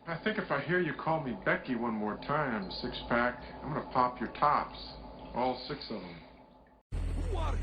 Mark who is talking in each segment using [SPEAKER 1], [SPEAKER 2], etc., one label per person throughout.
[SPEAKER 1] I think if I hear you call me Becky one more time, six-pack, I'm gonna pop your tops. All six of them.
[SPEAKER 2] Who are you?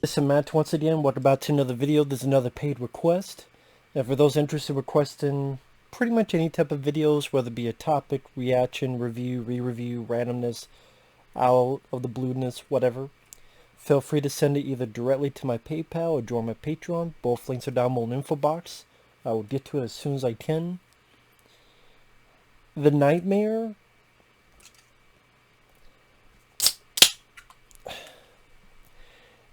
[SPEAKER 3] This is Matt once again. Welcome back to another video. There's another paid request. And for those interested in requesting pretty much any type of videos, whether it be a topic, reaction, review, re-review, randomness, out of the blueness, whatever, feel free to send it either directly to my PayPal or join my Patreon. Both links are down below in the info box. I will get to it as soon as I can. The Nightmare.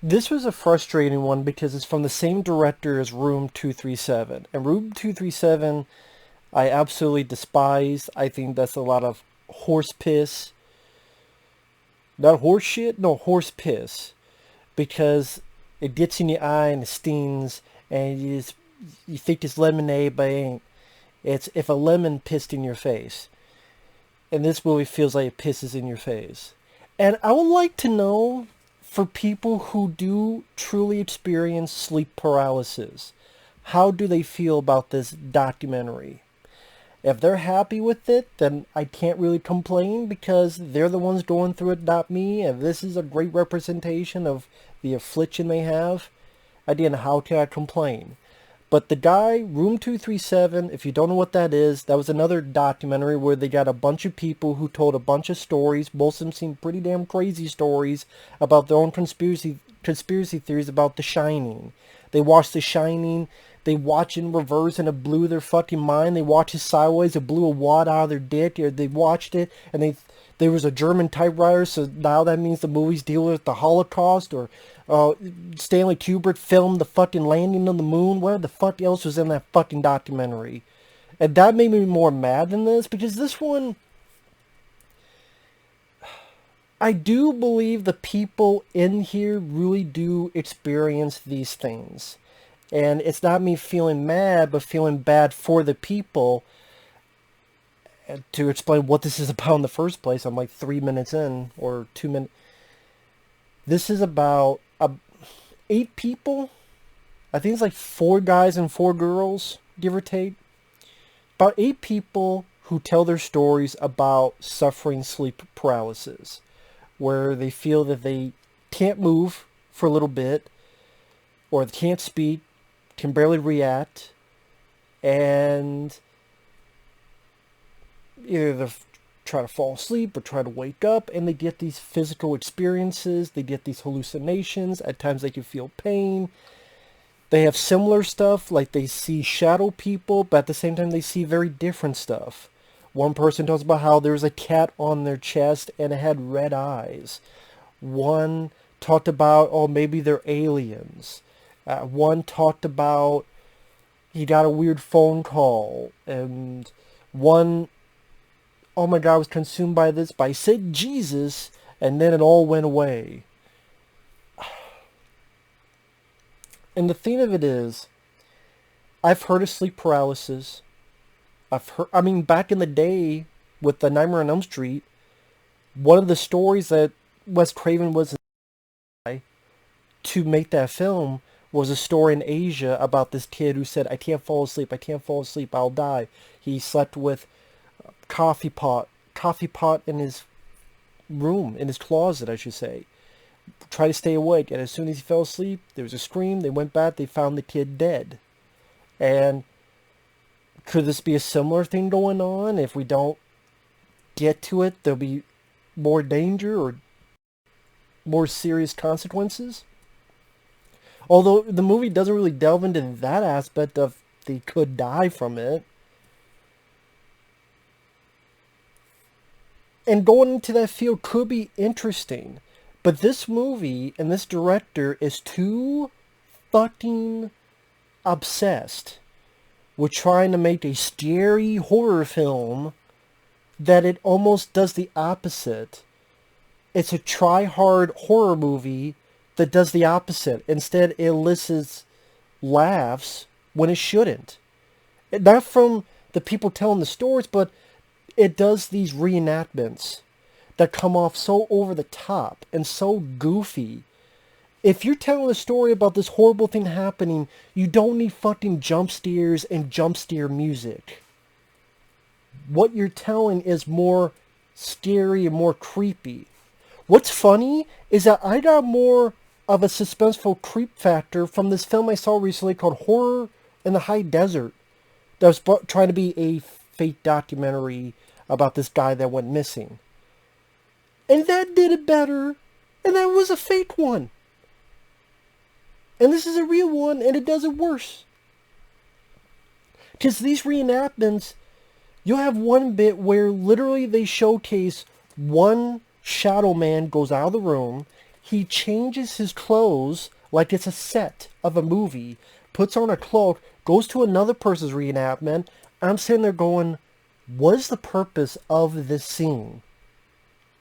[SPEAKER 3] This was a frustrating one because it's from the same director as Room 237. And Room 237, I absolutely despise. I think that's a lot of horse piss. Not horse shit? No, horse piss. Because it gets in your eye and it stings. And you think it's lemonade, but it ain't. It's if a lemon pissed in your face. And this movie feels like it pisses in your face. And I would like to know, for people who do truly experience sleep paralysis, how do they feel about this documentary? If they're happy with it, then I can't really complain because they're the ones going through it, not me. If this is a great representation of the affliction they have, again, how can I complain? But the guy, Room 237, if you don't know what that is, that was another documentary where they got a bunch of people who told a bunch of stories. Most of them seemed pretty damn crazy stories about their own conspiracy theories about The Shining. They watched The Shining, they watched in reverse and it blew their fucking mind. They watched it sideways, it blew a wad out of their dick. Or they watched it and there was a German typewriter, so now that means the movie's dealing with the Holocaust. Or Stanley Kubrick filmed the fucking landing on the moon. What the fuck else was in that fucking documentary? And that made me more mad than this, because this one, I do believe the people in here really do experience these things. And it's not me feeling mad, but feeling bad for the people. And to explain what this is about in the first place, I'm like 3 minutes in, or 2 minutes. This is about 8 people. I think it's like 4 guys and 4 girls, give or take. About 8 people who tell their stories about suffering sleep paralysis, where they feel that they can't move for a little bit, or they can't speak, can barely react, and either they're try to fall asleep or try to wake up, and they get these physical experiences, they get these hallucinations. At times they can feel pain. They have similar stuff, like they see shadow people, but at the same time they see very different stuff. One person talks about how there was a cat on their chest and it had red eyes. One talked about, oh, maybe they're aliens. One talked about he got a weird phone call, and one, oh my God, I was consumed by this, but I said Jesus, and then it all went away. And the thing of it is, I've heard of sleep paralysis. Back in the day with the Nightmare on Elm Street, one of the stories that Wes Craven was to make that film was a story in Asia about this kid who said, I can't fall asleep, I can't fall asleep, I'll die. He slept with coffee pot in his room, in his closet, I should say. Try to stay awake, and as soon as he fell asleep, there was a scream, they went back, they found the kid dead. And could this be a similar thing going on? If we don't get to it, there'll be more danger or more serious consequences? Although the movie doesn't really delve into that aspect of they could die from it. And going into that field could be interesting. But this movie and this director is too fucking obsessed with trying to make a scary horror film that it almost does the opposite. It's a try-hard horror movie that does the opposite. Instead, it elicits laughs when it shouldn't. Not from the people telling the stories, but it does these reenactments that come off so over the top and so goofy. If you're telling a story about this horrible thing happening, you don't need fucking jump scares and jump scare music. What you're telling is more scary and more creepy. What's funny is that I got more of a suspenseful creep factor from this film I saw recently called Horror in the High Desert. That was trying to be a fake documentary about this guy that went missing. And that did it better. And that was a fake one. And this is a real one, and it does it worse. Because these reenactments, you'll have one bit where literally they showcase one shadow man goes out of the room, he changes his clothes like it's a set of a movie, puts on a cloak, goes to another person's reenactment. I'm sitting there going, what is the purpose of this scene?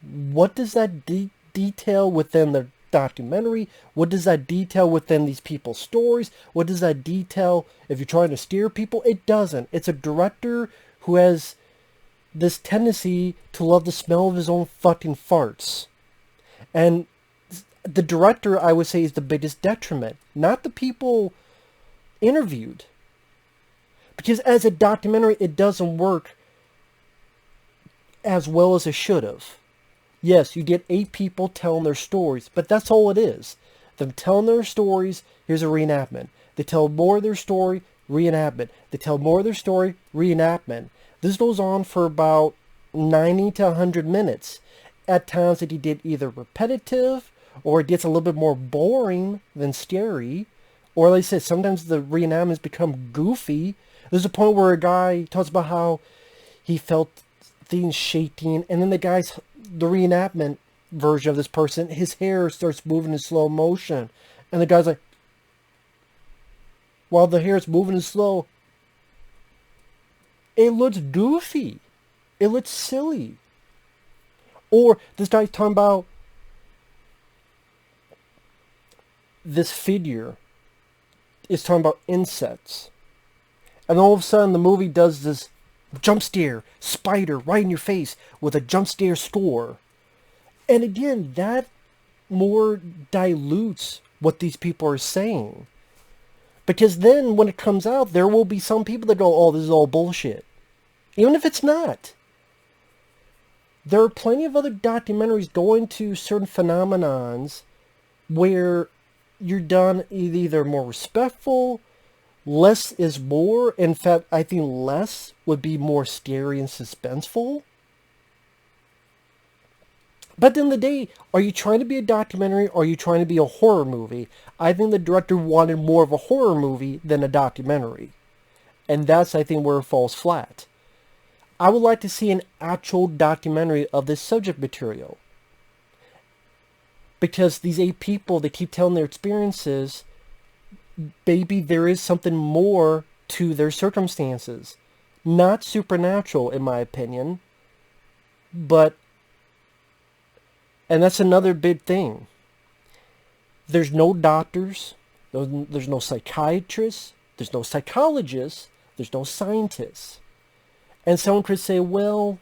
[SPEAKER 3] What does that detail within the documentary? What does that detail within these people's stories? What does that detail if you're trying to steer people? It doesn't. It's a director who has this tendency to love the smell of his own fucking farts. And the director, I would say, is the biggest detriment, not the people interviewed. Because as a documentary, it doesn't work as well as it should have. Yes, you get 8 people telling their stories, but that's all it is. Them telling their stories, here's a reenactment. They tell more of their story, reenactment. They tell more of their story, reenactment. This goes on for about 90 to 100 minutes. At times it get either repetitive, or it gets a little bit more boring than scary. Or like I said, sometimes the reenactments become goofy. There's a point where a guy talks about how he felt things shaking, and then the reenactment version of this person, his hair starts moving in slow motion. And the guy's like, while the hair is moving in slow, it looks goofy. It looks silly. Or this guy's talking about this figure is talking about insects. And all of a sudden the movie does this jump scare, spider right in your face with a jump scare score. And again, that more dilutes what these people are saying. Because then when it comes out, there will be some people that go, oh, this is all bullshit. Even if it's not. There are plenty of other documentaries going to certain phenomenons where you're done either more respectful, less is more. In fact, I think less would be more scary and suspenseful. But at the end of the day, are you trying to be a documentary or are you trying to be a horror movie? I think the director wanted more of a horror movie than a documentary. And that's, I think, where it falls flat. I would like to see an actual documentary of this subject material. Because these 8 people, they keep telling their experiences, maybe there is something more to their circumstances. Not supernatural, in my opinion. But, and that's another big thing. There's no doctors. There's no psychiatrists. There's no psychologists. There's no scientists. And someone could say, well,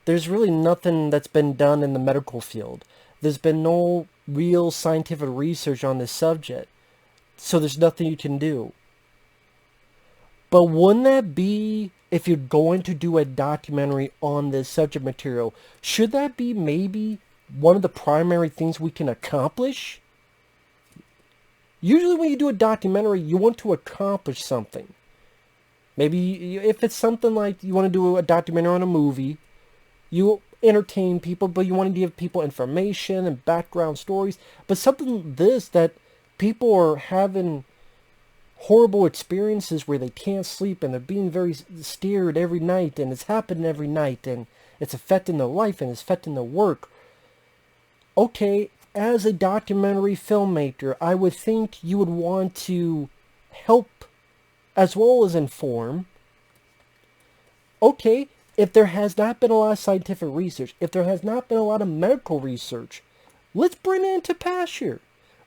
[SPEAKER 3] there's really nothing that's been done in the medical field. There's been no real scientific research on this subject. So there's nothing you can do. But wouldn't that be, if you're going to do a documentary on this subject material, should that be maybe one of the primary things we can accomplish? Usually when you do a documentary, you want to accomplish something. Maybe if it's something like you want to do a documentary on a movie, you entertain people, but you want to give people information and background stories. But something like this, that people are having horrible experiences where they can't sleep and they're being very scared every night, and it's happening every night, and it's affecting their life and it's affecting their work. Okay, as a documentary filmmaker, I would think you would want to help as well as inform. Okay, if there has not been a lot of scientific research, if there has not been a lot of medical research, let's bring it into pasture.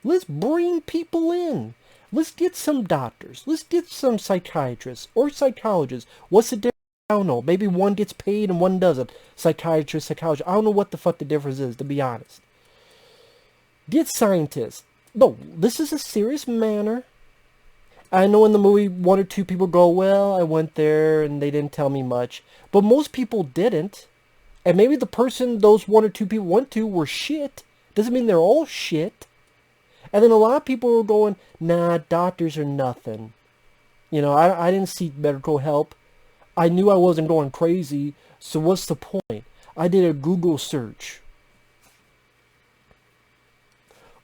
[SPEAKER 3] Let's bring people in. Let's get some doctors. Let's get some psychiatrists or psychologists. What's the difference? I don't know. Maybe one gets paid and one doesn't. Psychiatrist, psychologist. I don't know what the fuck the difference is, to be honest. Get scientists. No, this is a serious matter. I know in the movie, one or two people go, well, I went there and they didn't tell me much. But most people didn't. And maybe the person those one or two people went to were shit. Doesn't mean they're all shit. And then a lot of people were going, nah, doctors are nothing. You know, I didn't seek medical help. I knew I wasn't going crazy, so what's the point? I did a Google search.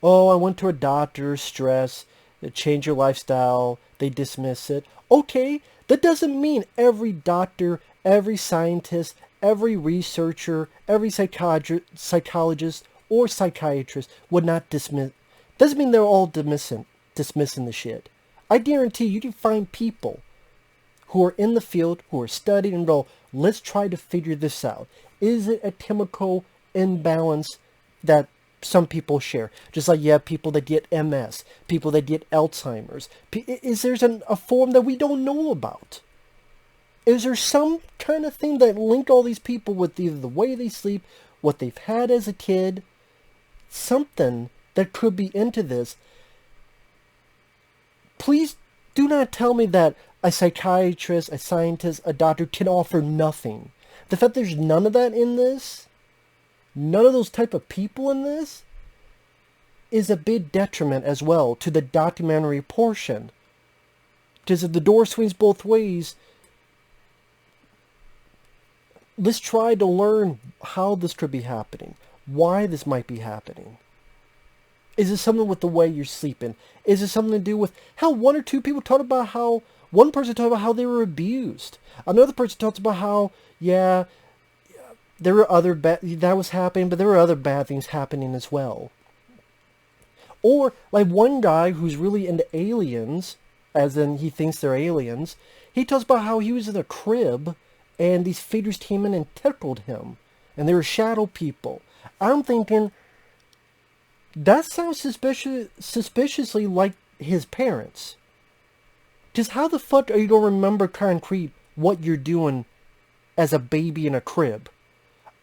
[SPEAKER 3] Oh, I went to a doctor, stress, they change your lifestyle, they dismiss it. Okay, that doesn't mean every doctor, every scientist, every researcher, every psychologist or psychiatrist would not dismiss. Doesn't mean they're all dismissing the shit. I guarantee you can find people who are in the field, who are studying and go, let's try to figure this out. Is it a chemical imbalance that some people share? Just like you have people that get MS, people that get Alzheimer's. Is there a form that we don't know about? Is there some kind of thing that link all these people with either the way they sleep, what they've had as a kid, something that could be into this? Please do not tell me that a psychiatrist, a scientist, a doctor can offer nothing. The fact there's none of that in this, none of those type of people in this, is a big detriment as well to the documentary portion. Because if the door swings both ways, let's try to learn how this could be happening, why this might be happening. Is it something with the way you're sleeping? Is it something to do with how one or two people talked about how, one person talked about how they were abused. Another person talks about how, yeah, there were other that was happening, but there were other bad things happening as well. Or like one guy who's really into aliens, as in he thinks they're aliens, he talks about how he was in a crib and these figures came in and tickled him. And they were shadow people. I'm thinking, that sounds suspiciously like his parents. Just how the fuck are you going to remember concrete what you're doing as a baby in a crib?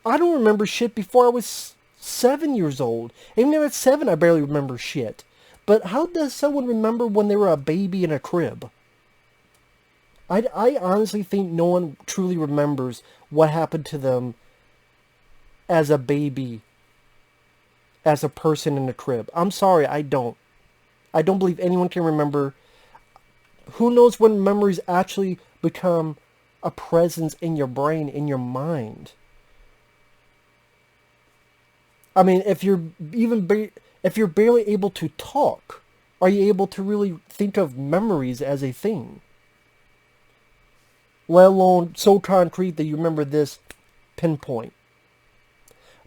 [SPEAKER 3] I don't remember shit before I was 7 years old. Even at 7, I barely remember shit. But how does someone remember when they were a baby in a crib? I honestly think no one truly remembers what happened to them as a baby, as a person in a crib. I'm sorry, I don't. I don't believe anyone can remember. Who knows when memories actually become a presence in your brain, in your mind? I mean, if you're barely able to talk, are you able to really think of memories as a thing? Let alone so concrete that you remember this pinpoint.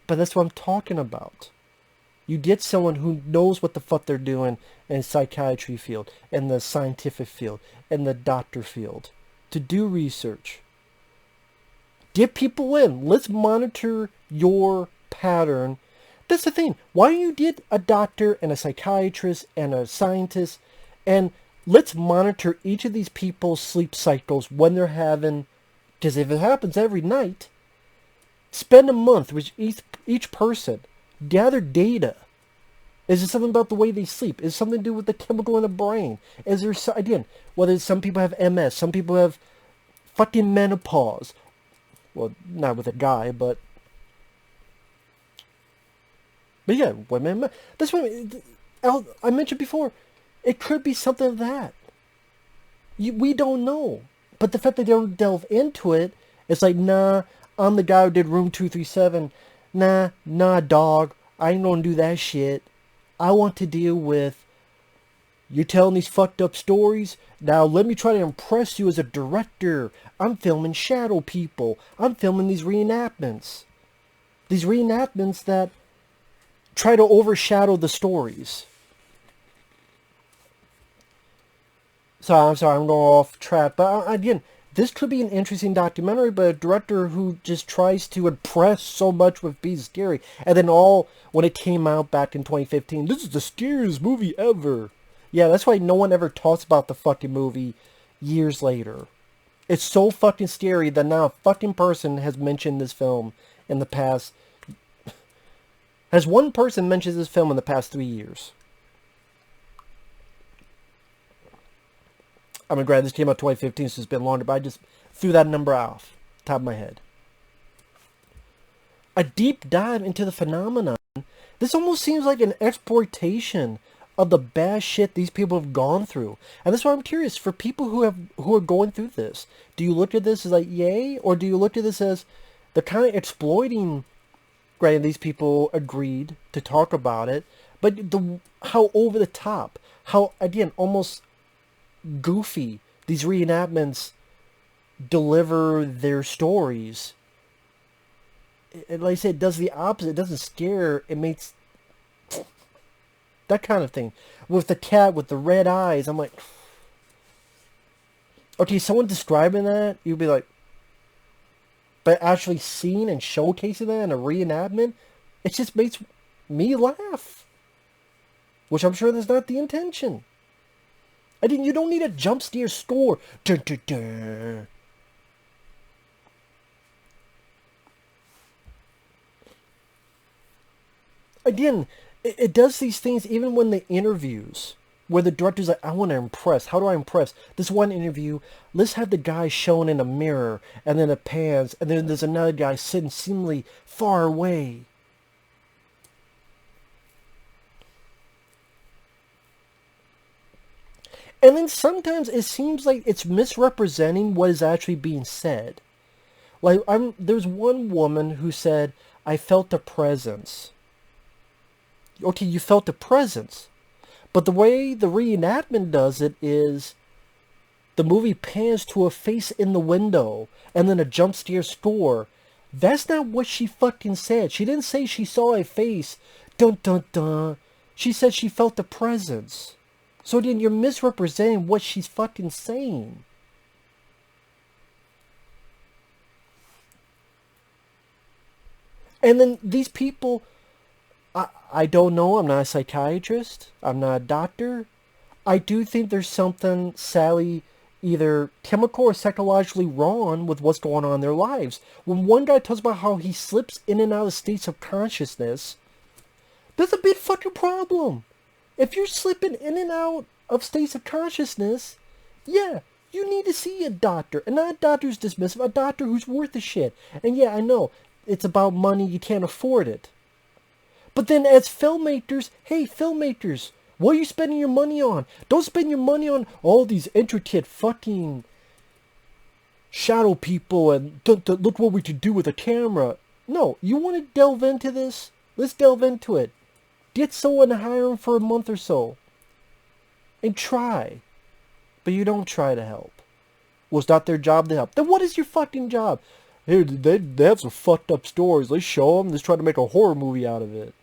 [SPEAKER 3] But that's what I'm talking about. You get someone who knows what the fuck they're doing in the psychiatry field, in the scientific field, in the doctor field, to do research. Get people in. Let's monitor your pattern. That's the thing. Why don't you get a doctor and a psychiatrist and a scientist, and let's monitor each of these people's sleep cycles when they're having, because if it happens every night, Spend a month with each person. Gather data. Is it something about the way they sleep? Is it something to do with the chemical in the brain? Is there, again, whether some people have MS, some people have fucking menopause. Well, not with a guy, but yeah, women. That's what I mentioned before. It could be something of that. We don't know. But the fact that they don't delve into it, it's like, nah, I'm the guy who did Room 237. Nah, dog. I ain't gonna do that shit. I want to deal with, you're telling these fucked up stories. Now let me try to impress you as a director. I'm filming shadow people. I'm filming these reenactments. These reenactments that try to overshadow the stories. So I'm sorry, I'm going off track. But again, this could be an interesting documentary, but a director who just tries to impress so much with being scary. And then when it came out back in 2015, this is the scariest movie ever. Yeah, that's why no one ever talks about the fucking movie years later. It's so fucking scary that now a fucking person has mentioned this film in the past. Has one person mentioned this film in the past 3 years? I mean, granted, this came out 2015, so it's been longer, but I just threw that number off the top of my head. A deep dive into the phenomenon. This almost seems like an exploitation of the bad shit these people have gone through. And that's why I'm curious, for people who are going through this, do you look at this as like, yay? Or do you look at this as they're kind of exploiting, granted, these people agreed to talk about it, but how over the top, how, again, almost goofy these reenactments deliver their stories. And like I said, it does the opposite. It doesn't scare. It makes that kind of thing. With the cat with the red eyes, I'm like, okay, someone describing that, you'd be like, but actually seeing and showcasing that in a reenactment, it just makes me laugh. Which I'm sure that's not the intention. I mean, you don't need a jump scare score. Dun, dun, dun. Again, it does these things even when the interviews, where the director's like, I want to impress. How do I impress? This one interview, let's have the guy shown in a mirror, and then it pans, and then there's another guy sitting seemingly far away. And then sometimes it seems like it's misrepresenting what is actually being said. Like, there's one woman who said, I felt a presence. Okay, you felt a presence. But the way the reenactment does it is the movie pans to a face in the window and then a jump scare score. That's not what she fucking said. She didn't say she saw a face. Dun dun dun. She said she felt a presence. So then you're misrepresenting what she's fucking saying. And then these people, I don't know, I'm not a psychiatrist, I'm not a doctor. I do think there's something sadly either chemical or psychologically wrong with what's going on in their lives. When one guy talks about how he slips in and out of states of consciousness, that's a big fucking problem. If you're slipping in and out of states of consciousness, yeah, you need to see a doctor. And not a doctor who's dismissive, a doctor who's worth the shit. And yeah, I know, it's about money, you can't afford it. But then as filmmakers, hey, filmmakers, what are you spending your money on? Don't spend your money on all these intricate fucking shadow people and look what we could do with a camera. No, you want to delve into this? Let's delve into it. Get someone to hire them for a month or so. And try. But you don't try to help. Well, it's not their job to help. Then what is your fucking job? Hey, they have some fucked up stories. Let's show them. Let's try to make a horror movie out of it.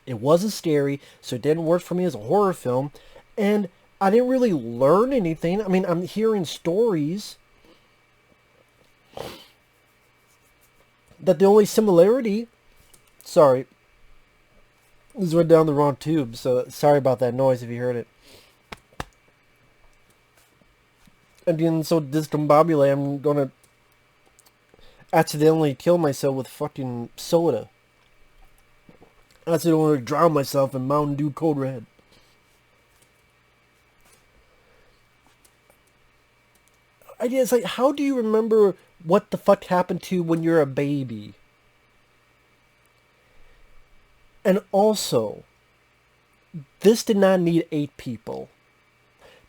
[SPEAKER 3] It wasn't scary, so it didn't work for me as a horror film. And I didn't really learn anything. I mean, I'm hearing stories that the only similarity... Sorry. This went down the wrong tube, so sorry about that noise if you heard it. I'm getting so discombobulated, I'm gonna accidentally kill myself with fucking soda. I accidentally drown myself in Mountain Dew Code Red. It's like, how do you remember what the fuck happened to you when you're a baby? And also, this did not need 8 people.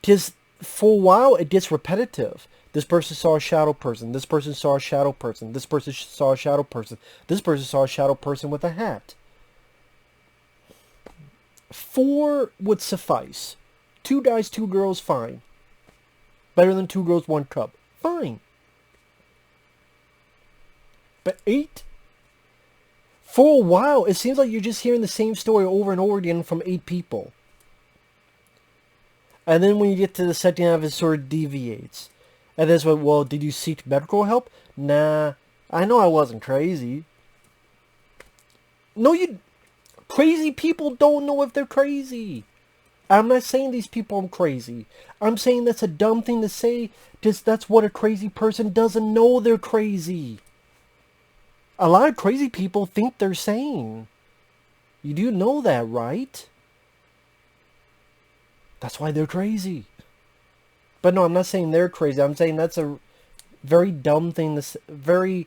[SPEAKER 3] Because for a while, it gets repetitive. This person saw a shadow person. This person saw a shadow person. This person saw a shadow person. This person saw a shadow person with a hat. 4 would suffice. 2 guys, 2 girls, fine. Better than 2 girls, 1 cup. Fine. But 8? For a while, it seems like you're just hearing the same story over and over again from 8 people. And then when you get to the second half, it sort of deviates. And that's what, well, did you seek medical help? Nah, I know I wasn't crazy. No, crazy people don't know if they're crazy. I'm not saying these people are crazy. I'm saying that's a dumb thing to say, because that's what a crazy person doesn't know they're crazy. A lot of crazy people think they're sane. You do know that, right? That's why they're crazy. But no, I'm not saying they're crazy. I'm saying that's a very dumb thing to say. Very,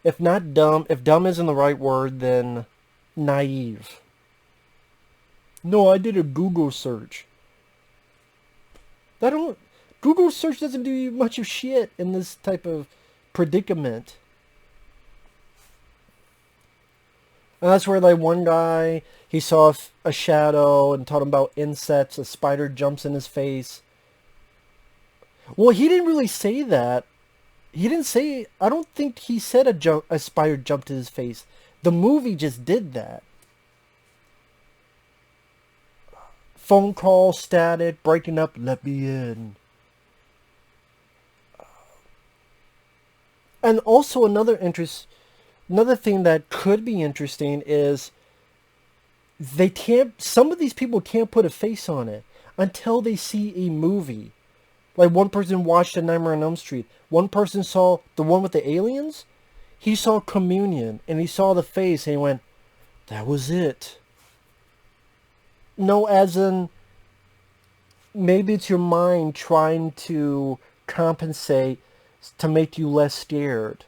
[SPEAKER 3] if not dumb, if dumb isn't the right word, then naive. No, I did a Google search. Google search doesn't do you much of shit in this type of predicament. And that's where, like, one guy, he saw a shadow and taught him about insects. A spider jumps in his face. Well, he didn't really say that. He didn't say... I don't think he said a spider jumped in his face. The movie just did that. Phone call, static, breaking up, let me in. And also another thing that could be interesting is some of these people can't put a face on it until they see a movie. Like, one person watched A Nightmare on Elm Street. One person saw the one with the aliens. He saw Communion, and he saw the face, and he went, that was it. No, as in, maybe it's your mind trying to compensate to make you less scared.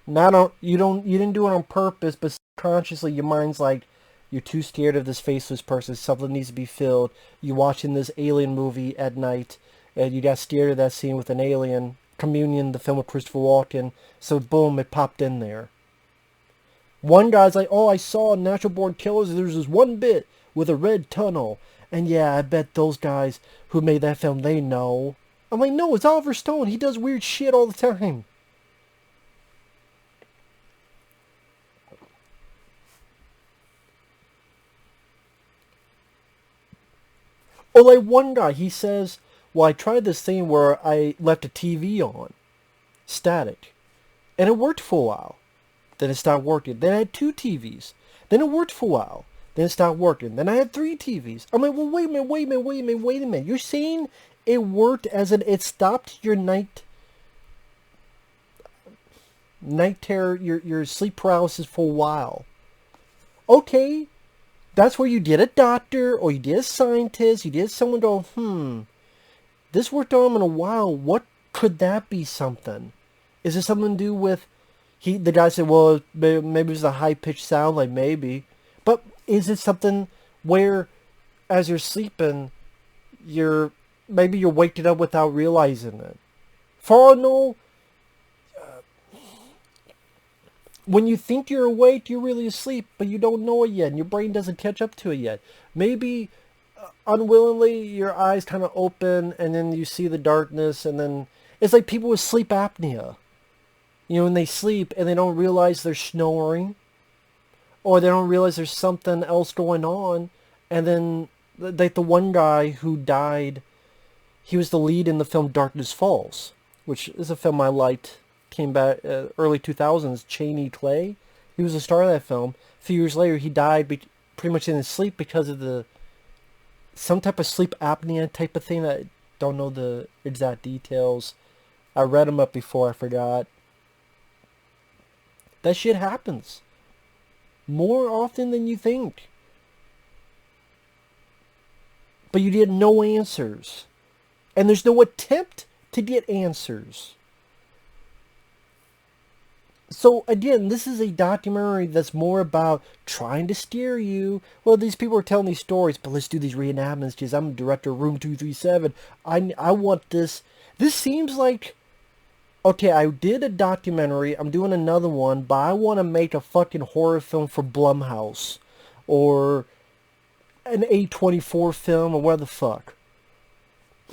[SPEAKER 3] You didn't do it on purpose, but subconsciously your mind's like, you're too scared of this faceless person. Something needs to be filled. You're watching this alien movie at night, and you got scared of that scene with an alien. Communion, the film with Christopher Walken. So boom, it popped in there. One guy's like, oh, I saw Natural Born Killers. There's this one bit with a red tunnel. And yeah, I bet those guys who made that film, they know. I'm like, no, it's Oliver Stone. He does weird shit all the time. Or like one guy, he says, well, I tried this thing where I left a TV on, static, and it worked for a while. Then it stopped working. Then I had 2 TVs. Then it worked for a while. Then it stopped working. Then I had 3 TVs. I'm like, well, wait a minute. You're saying it worked as in it stopped your night terror, your sleep paralysis for a while. Okay. That's where you get a doctor, or you get a scientist, you get someone go, this worked on him in a while. What could that be something? Is it something to do with, the guy said, well, maybe it was a high-pitched sound, like maybe. But is it something where, as you're sleeping, maybe you're waking up without realizing it? For all I know, when you think you're awake, you're really asleep, but you don't know it yet, and your brain doesn't catch up to it yet. Maybe, unwillingly, your eyes kind of open, and then you see the darkness, and then... It's like people with sleep apnea. You know, when they sleep, and they don't realize they're snoring, or they don't realize there's something else going on, and then, like the one guy who died, he was the lead in the film Darkness Falls, which is a film I liked. Came back early 2000s, Cheney Clay. He was the star of that film. A few years later, he died pretty much in his sleep because of some type of sleep apnea type of thing. I don't know the exact details. I read them up before, I forgot. That shit happens. More often than you think. But you get no answers. And there's no attempt to get answers. So again, this is a documentary that's more about trying to steer you. Well, these people are telling these stories, but let's do these reenactments because I'm director of Room 237. I want this. This seems like, okay, I did a documentary. I'm doing another one, but I want to make a fucking horror film for Blumhouse. Or an A24 film, or where the fuck.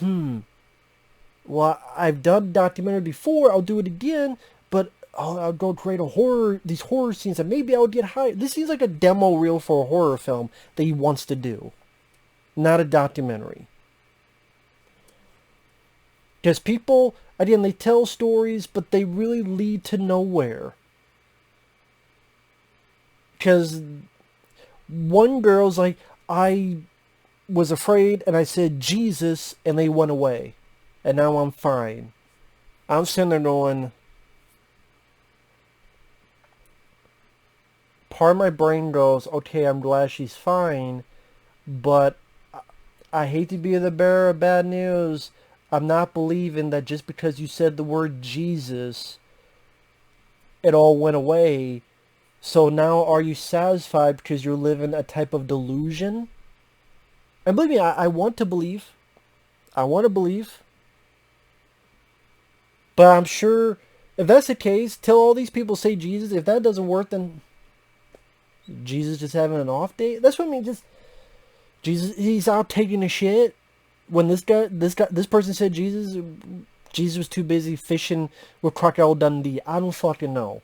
[SPEAKER 3] Well, I've done a documentary before. I'll do it again, but I'll go create these horror scenes, and maybe I'll get hired. This seems like a demo reel for a horror film that he wants to do, not a documentary. Because people, again, they tell stories, but they really lead to nowhere. Because one girl's like, I was afraid, and I said Jesus, and they went away. And now I'm fine. I'm sitting there going, part of my brain goes, okay, I'm glad she's fine, but I hate to be the bearer of bad news. I'm not believing that just because you said the word Jesus, it all went away. So now are you satisfied because you're living a type of delusion? And believe me, I want to believe. I want to believe. But I'm sure if that's the case, till all these people say Jesus, if that doesn't work, then Jesus just having an off day. That's what I mean. Just Jesus, he's out taking a shit. When this person said Jesus was too busy fishing with Crocodile Dundee. I don't fucking know.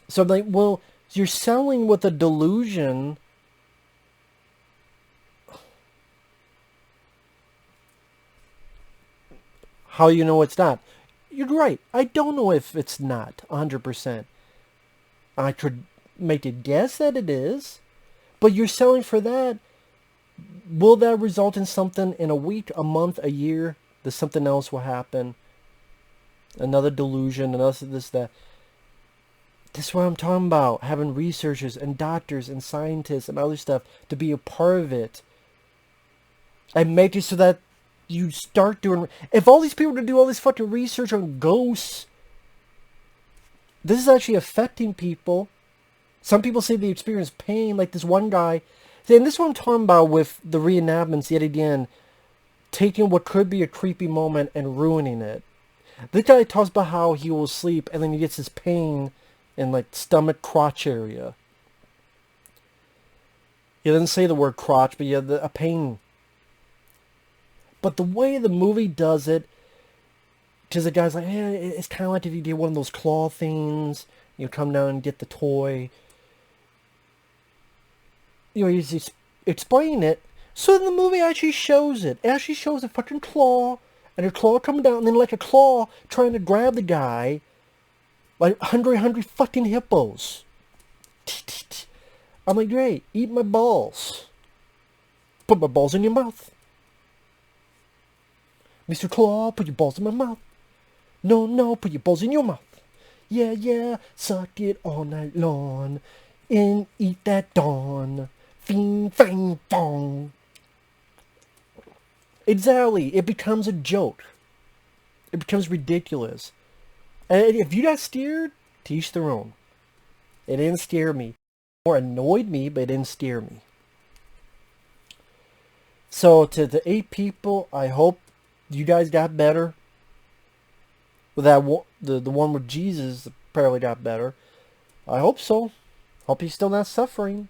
[SPEAKER 3] So I'm like, well, you're selling with a delusion. How you know it's not? You're right. I don't know if it's not 100%. I could make a guess that it is. But you're selling for that. Will that result in something in a week, a month, a year? That something else will happen? Another delusion, another this, that. This is what I'm talking about. Having researchers and doctors and scientists and other stuff to be a part of it. And make it so that you start doing... If all these people are going to do all this fucking research on ghosts, this is actually affecting people. Some people say they experience pain, like this one guy. And this is what I'm talking about with the reenactments yet again. Taking what could be a creepy moment and ruining it. This guy talks about how he will sleep and then he gets his pain in like stomach crotch area. He doesn't say the word crotch, but yeah, a pain. But the way the movie does it, because the guy's like, hey, it's kind of like if you did one of those claw things, you come down and get the toy. You know, he's explaining it. So then the movie actually shows it. It actually shows a fucking claw, and a claw coming down, and then like a claw trying to grab the guy, like hungry fucking hippos. I'm like, great, eat my balls. Put my balls in your mouth. Mr. Claw, put your balls in my mouth. No, put your balls in your mouth. Yeah, suck it all night long. And eat that dawn. Fing, fang, fong. Exactly. It becomes a joke. It becomes ridiculous. And if you got steered, to each their own. It didn't scare me. Or annoyed me, but it didn't scare me. So to the 8 people, I hope you guys got better. With that, the one with Jesus apparently got better. I hope so. Hope he's still not suffering.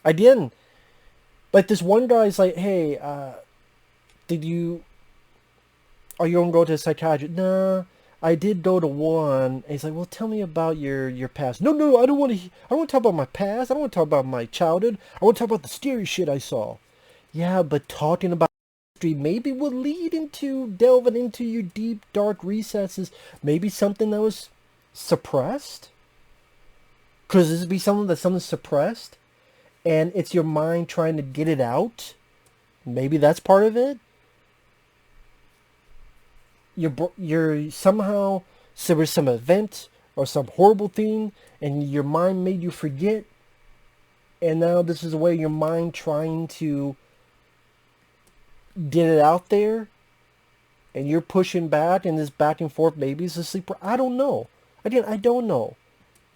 [SPEAKER 3] I didn't. Like this one guy's like, hey, are you gonna go to a psychiatrist? Nah, I did go to one. And he's like, well, tell me about your past. No, I don't want to talk about my past. I don't want to talk about my childhood. I want to talk about the scary shit I saw. Yeah, but talking about history maybe will lead into delving into your deep, dark recesses. Maybe something that was suppressed. Could this be something suppressed? And it's your mind trying to get it out? Maybe that's part of it? You're somehow So there was some event or some horrible thing, and your mind made you forget. And now this is a way your mind trying to get it out there. And you're pushing back, and this back and forth, maybe it's a sleeper. I don't know. Again, I don't know.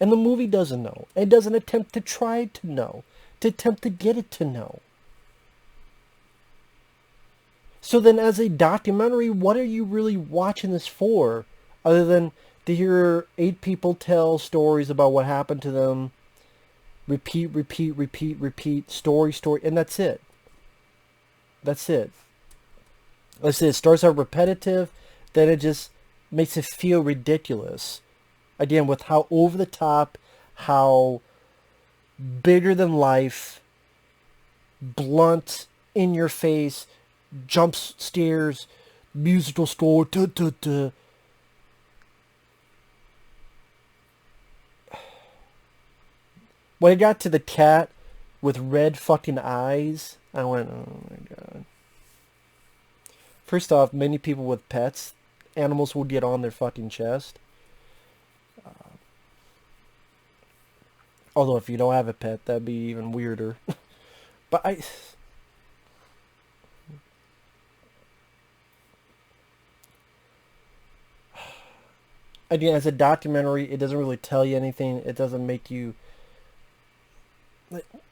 [SPEAKER 3] And the movie doesn't know. It doesn't attempt to try to know. To attempt to get it to know. So then as a documentary, what are you really watching this for? Other than to hear 8 people tell stories about what happened to them. Repeat, repeat, repeat, repeat. Story, story. And that's it. That's it. Let's say it starts out repetitive, then it just makes it feel ridiculous. Again, with how over the top, how bigger than life, blunt, in your face, jump scares, musical score, duh, duh, duh. When I got to the cat with red fucking eyes, I went, oh my god. First off, many people with pets, animals will get on their fucking chest. Although if you don't have a pet, that'd be even weirder. But again, as a documentary, it doesn't really tell you anything. It doesn't make you...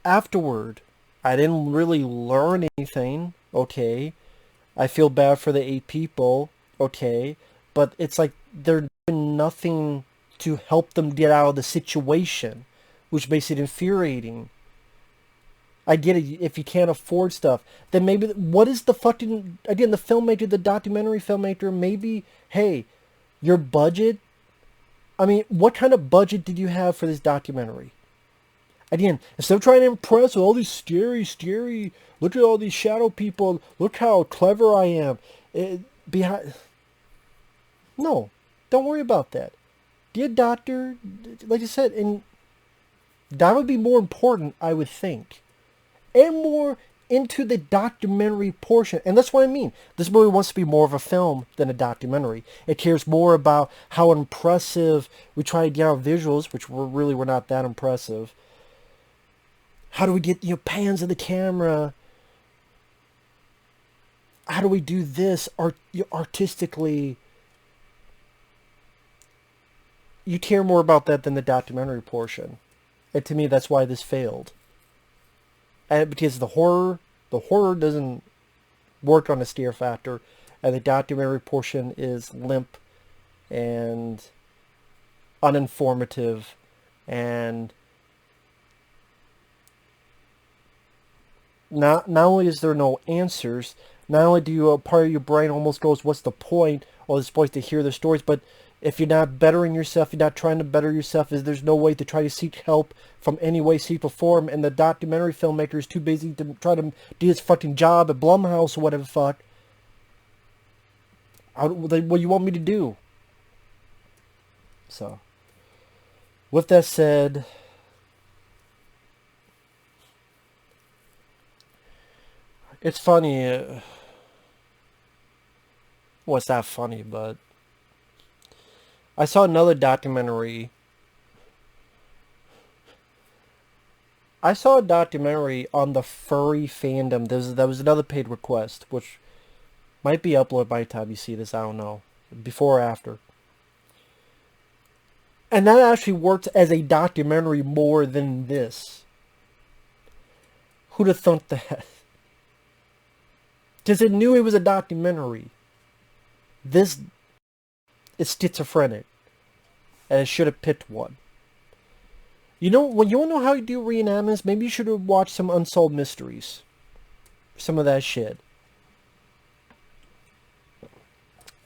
[SPEAKER 3] Afterward, I didn't really learn anything. Okay. I feel bad for the 8 people, okay, but it's like they're doing nothing to help them get out of the situation, which makes it infuriating. I get it, if you can't afford stuff, then maybe, what is the fucking, again, the filmmaker, the documentary filmmaker, maybe, hey, your budget, I mean, what kind of budget did you have for this documentary? Again, instead of trying to impress with all these scary, look at all these shadow people, look how clever I am. No, don't worry about that. Be a doctor, like I said, and that would be more important, I would think. And more into the documentary portion. And that's what I mean. This movie wants to be more of a film than a documentary. It cares more about how impressive we try to get our visuals, which were not that impressive. How do we get, pans of the camera? How do we do this artistically? You care more about that than the documentary portion. And to me, that's why this failed. And because the horror doesn't work on a scare factor, and the documentary portion is limp and uninformative and not only is there no answers, not only do you, a part of your brain almost goes, what's the point? Well, it's supposed to hear the stories, but if you're not bettering yourself, you're not trying to better yourself, there's no way to try to seek help from any way, shape, or form, and the documentary filmmaker is too busy to try to do his fucking job at Blumhouse or whatever the fuck. What do you want me to do? So, with that said, it's funny. Well, it's not funny, but I saw another documentary. I saw a documentary on the furry fandom. That was another paid request, which might be uploaded by the time you see this. I don't know. Before or after. And that actually worked as a documentary more than this. Who'd have thunk that? Because it knew it was a documentary. This is schizophrenic. And it should have picked one. When you want to know how you do reenactments, maybe you should have watched some Unsolved Mysteries. Some of that shit.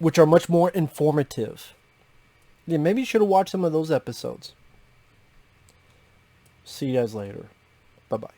[SPEAKER 3] Which are much more informative. Yeah, maybe you should have watched some of those episodes. See you guys later. Bye-bye.